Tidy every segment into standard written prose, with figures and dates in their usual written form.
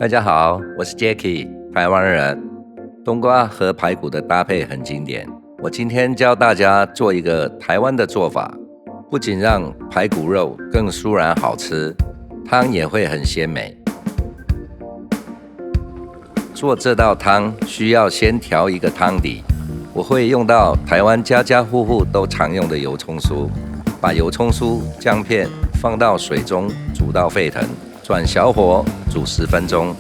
大家好，我是 Jacky， 台湾人。冬瓜和排骨的搭配很经典，我今天教大家做一个台湾的做法，不仅让排骨肉更酥软好吃，汤也会很鲜美。做这道汤需要先调一个汤底，我会用到台湾家家户户都常用的油葱酥，把油葱酥姜片放到水中煮到沸腾，转小火煮10分钟，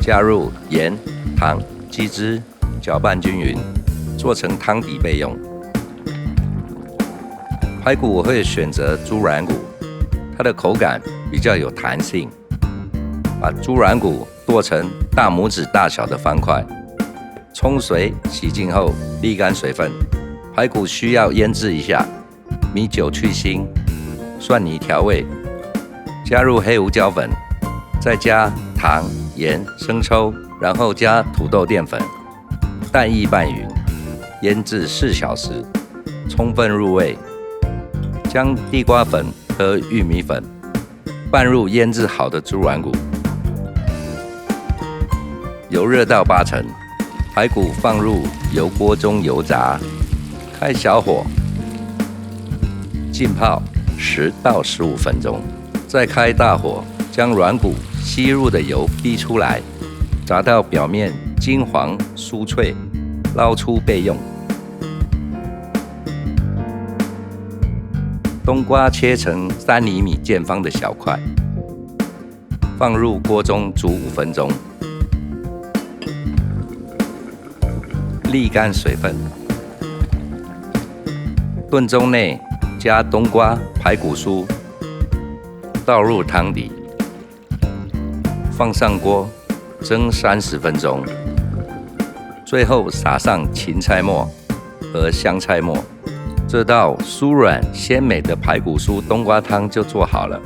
加入盐、糖、鸡汁，搅拌均匀，做成汤底备用。排骨我会选择猪软骨，它的口感比较有弹性。把猪软骨剁成大拇指大小的方块，冲水洗净后沥干水分。排骨需要腌制一下，米酒去腥，蒜泥调味，加入黑胡椒粉，再加糖、盐、生抽，然后加土豆淀粉，蛋液拌匀，腌制4小时，充分入味。将地瓜粉和玉米粉拌入腌制好的猪软骨，油热到8成，排骨放入油锅中油炸，开小火浸泡10到15分钟，再开大火将软骨吸入的油逼出来，炸到表面金黄酥脆，捞出备用。冬瓜切成3厘米见方的小块，放入锅中煮5分钟，沥干水分。炖盅内加冬瓜、排骨酥，倒入汤底，放上锅蒸30分钟，最后撒上芹菜末和香菜末。这道酥软鲜美的排骨酥冬瓜汤就做好了。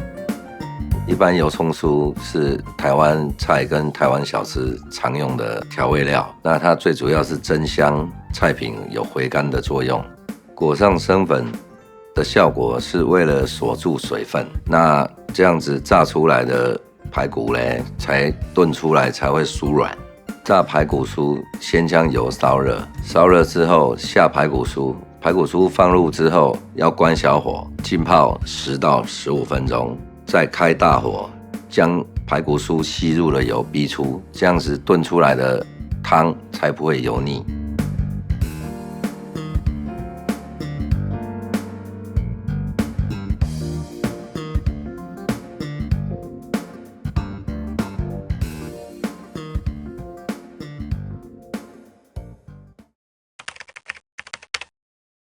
一般油葱酥是台湾菜跟台湾小吃常用的调味料，那它最主要是增香菜品，有回甘的作用。裹上生粉的效果是为了锁住水分，那这样子炸出来的排骨嘞，才炖出来才会酥软。炸排骨酥先将油烧热，烧热之后下排骨酥，排骨酥放入之后要关小火浸泡10到15分钟，再开大火将排骨酥吸入的油逼出，这样子炖出来的汤才不会油腻。